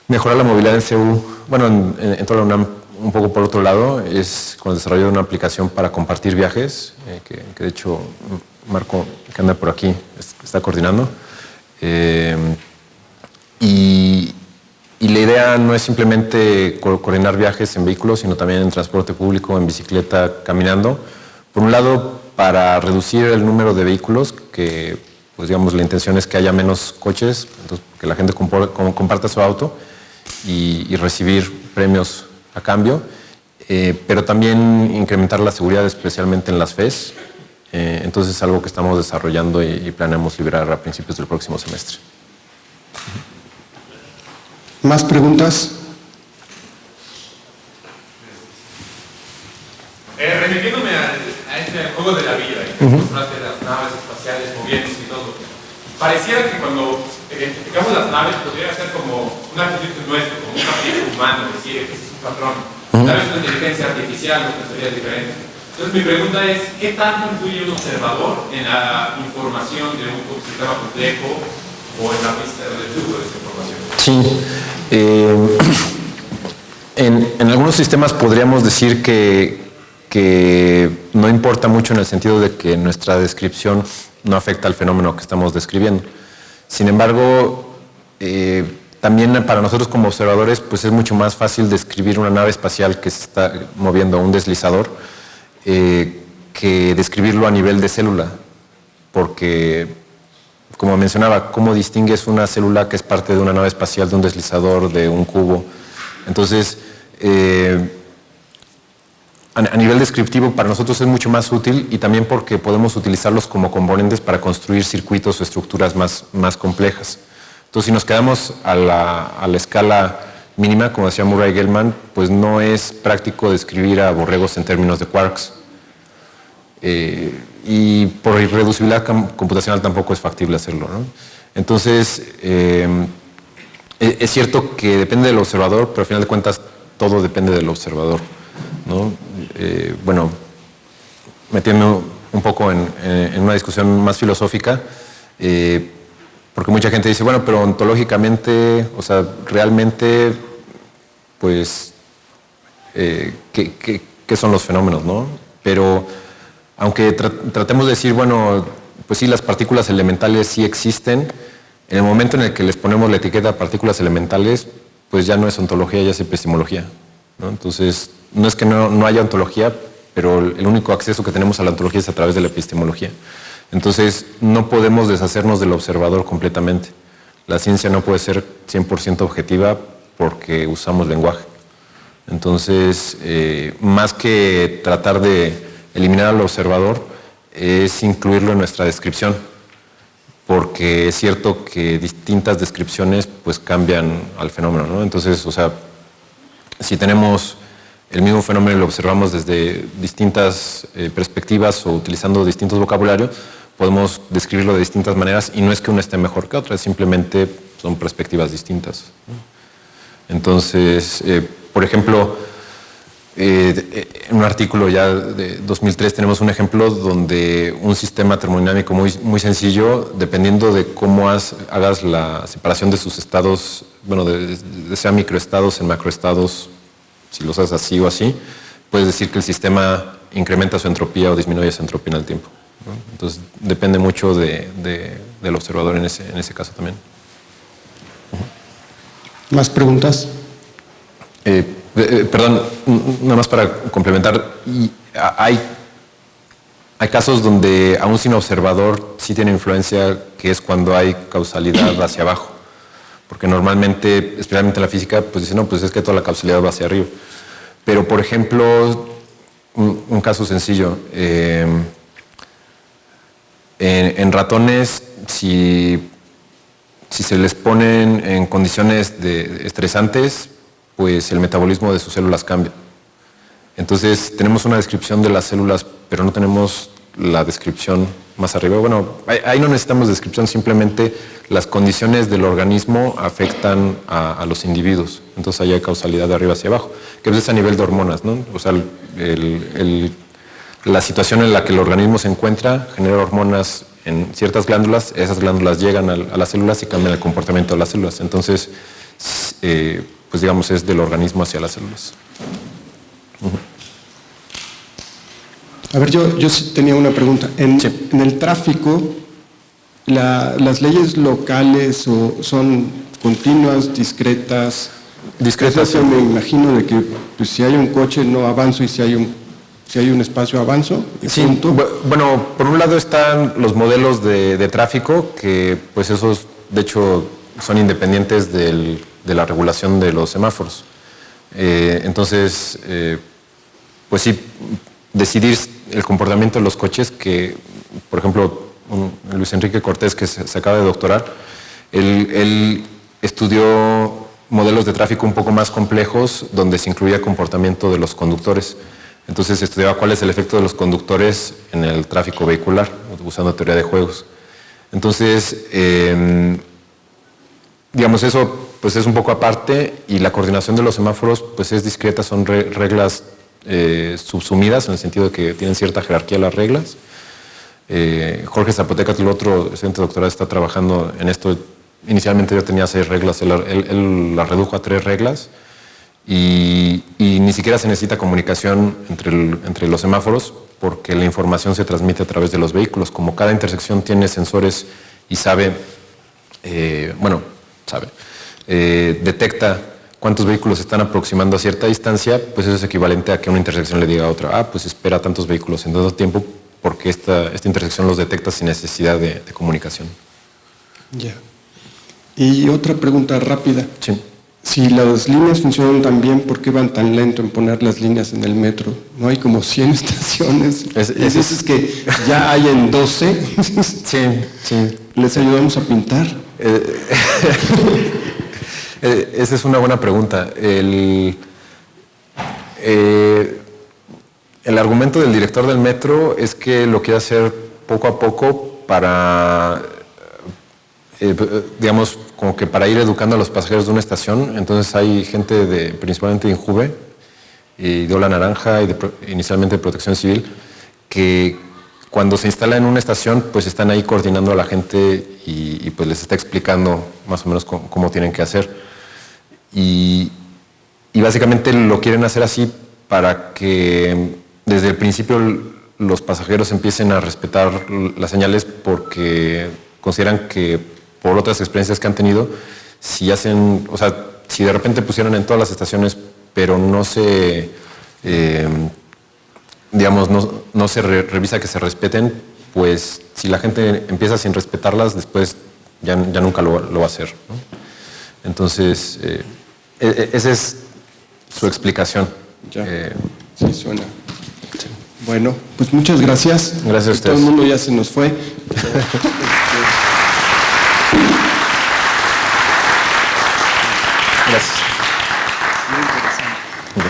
mejorar la movilidad en CEU, bueno, en toda la UNAM, un poco por otro lado, es con el desarrollo de una aplicación para compartir viajes, que de hecho Marco, que anda por aquí, está coordinando. Y la idea no es simplemente coordinar viajes en vehículos, sino también en transporte público, en bicicleta, caminando. Por un lado, para reducir el número de vehículos, que pues digamos la intención es que haya menos coches, entonces que la gente comparta su auto y recibir premios a cambio, pero también incrementar la seguridad, especialmente en las FES. Entonces es algo que estamos desarrollando y planeamos liberar a principios del próximo semestre. ¿Más preguntas? Remitiéndome a este juego de la vida, que mostraste las naves espaciales moviéndose y todo, pareciera que cuando identificamos las naves podría ser como un artificio nuestro, como un artificio humano, decir que ese es un patrón. Tal vez una inteligencia artificial, lo que sería diferente. Entonces mi pregunta es, ¿qué tanto influye un observador en la información de un sistema complejo o en la pista del flujo de esa información? Sí. En algunos sistemas podríamos decir que no importa mucho en el sentido de que nuestra descripción no afecta al fenómeno que estamos describiendo. Sin embargo, también para nosotros como observadores pues es mucho más fácil describir una nave espacial que se está moviendo, un deslizador, que describirlo a nivel de célula, porque, como mencionaba, ¿cómo distingues una célula que es parte de una nave espacial, de un deslizador, de un cubo? Entonces, a nivel descriptivo para nosotros es mucho más útil y también porque podemos utilizarlos como componentes para construir circuitos o estructuras más complejas. Entonces, si nos quedamos a la escala mínima, como decía Murray Gell-Mann, pues no es práctico describir a borregos en términos de quarks. Y por irreducibilidad computacional tampoco es factible hacerlo, ¿no? Entonces, es cierto que depende del observador, pero al final de cuentas todo depende del observador, ¿no? Bueno, metiendo un poco en una discusión más filosófica, porque mucha gente dice, bueno, pero ontológicamente, o sea, realmente pues, qué son los fenómenos, ¿no? Pero aunque tratemos de decir, bueno, pues sí, las partículas elementales sí existen, en el momento en el que les ponemos la etiqueta partículas elementales, pues ya no es ontología, ya es epistemología, ¿no? Entonces, no es que no haya ontología, pero el único acceso que tenemos a la ontología es a través de la epistemología. Entonces, no podemos deshacernos del observador completamente. La ciencia no puede ser 100% objetiva porque usamos lenguaje. Entonces, más que tratar de eliminar al observador, es incluirlo en nuestra descripción, porque es cierto que distintas descripciones pues cambian al fenómeno, ¿no? Entonces, o sea, si tenemos el mismo fenómeno y lo observamos desde distintas perspectivas o utilizando distintos vocabularios, podemos describirlo de distintas maneras y no es que una esté mejor que otra, simplemente son perspectivas distintas, ¿no? Entonces, por ejemplo, en un artículo ya de 2003 tenemos un ejemplo donde un sistema termodinámico muy sencillo, dependiendo de cómo hagas la separación de sus estados, bueno, sea microestados en macroestados, si los haces así o así, puedes decir que el sistema incrementa su entropía o disminuye su entropía en el tiempo, ¿no? Entonces depende mucho del observador en ese caso también. ¿Más preguntas? Perdón, nada más para complementar, hay casos donde aún sin observador sí tiene influencia, que es cuando hay causalidad hacia abajo, porque normalmente, especialmente en la física, pues dicen, no, pues es que toda la causalidad va hacia arriba. Pero, por ejemplo, un caso sencillo, en ratones, si se les ponen en condiciones estresantes, pues el metabolismo de sus células cambia. Entonces tenemos una descripción de las células, pero no tenemos la descripción más arriba. Bueno, ahí no necesitamos descripción, simplemente las condiciones del organismo afectan a los individuos. Entonces ahí hay causalidad de arriba hacia abajo, que es a nivel de hormonas, ¿no? O sea, la situación en la que el organismo se encuentra genera hormonas en ciertas glándulas, esas glándulas llegan a las células y cambian el comportamiento de las células. Entonces, pues digamos, es del organismo hacia las células. A ver, yo sí tenía una pregunta. En el tráfico, ¿las leyes locales son continuas, discretas? Discretas. Yo me imagino de que pues, si hay un coche no avanzo y si hay un espacio avanzo. Sí, bueno, por un lado están los modelos de tráfico, que pues esos de hecho son independientes de la regulación de los semáforos. Entonces, pues sí, decidir el comportamiento de los coches, que por ejemplo Luis Enrique Cortés, que se acaba de doctorar, él estudió modelos de tráfico un poco más complejos donde se incluía comportamiento de los conductores. Entonces estudiaba cuál es el efecto de los conductores en el tráfico vehicular, usando teoría de juegos. Entonces, digamos, eso pues es un poco aparte, y la coordinación de los semáforos pues es discreta, son reglas subsumidas, en el sentido de que tienen cierta jerarquía las reglas. Jorge Zapotecatl, el otro estudiante de doctorado, está trabajando en esto. Inicialmente yo tenía 6 reglas, él las redujo a 3 reglas, y ni siquiera se necesita comunicación entre los semáforos, porque la información se transmite a través de los vehículos. Como cada intersección tiene sensores y detecta cuántos vehículos están aproximando a cierta distancia, pues eso es equivalente a que una intersección le diga a otra, pues espera tantos vehículos en tanto tiempo, porque esta intersección los detecta sin necesidad de comunicación. Ya. Y otra pregunta rápida. Sí. Si las líneas funcionan tan bien, ¿por qué van tan lento en poner las líneas en el metro? ¿No hay como 100 estaciones? Es que ya hay en 12. Sí. ¿Les ayudamos a pintar? Esa es una buena pregunta. El argumento del director del metro es que lo quiere hacer poco a poco para, digamos, como que para ir educando a los pasajeros de una estación. Entonces hay gente principalmente de Injuve y de Ola Naranja y inicialmente de Protección Civil, que cuando se instala en una estación pues están ahí coordinando a la gente y pues les está explicando más o menos cómo tienen que hacer. Y y básicamente lo quieren hacer así para que desde el principio los pasajeros empiecen a respetar las señales, porque consideran que por otras experiencias que han tenido, si hacen, o sea, si de repente pusieron en todas las estaciones, pero no se, digamos, no se revisa que se respeten, pues si la gente empieza sin respetarlas, después ya nunca lo va a hacer, ¿no? Entonces, esa es su explicación. Ya. Sí, suena. Sí. Bueno, pues muchas gracias. Gracias a ustedes. Todo el mundo ya se nos fue.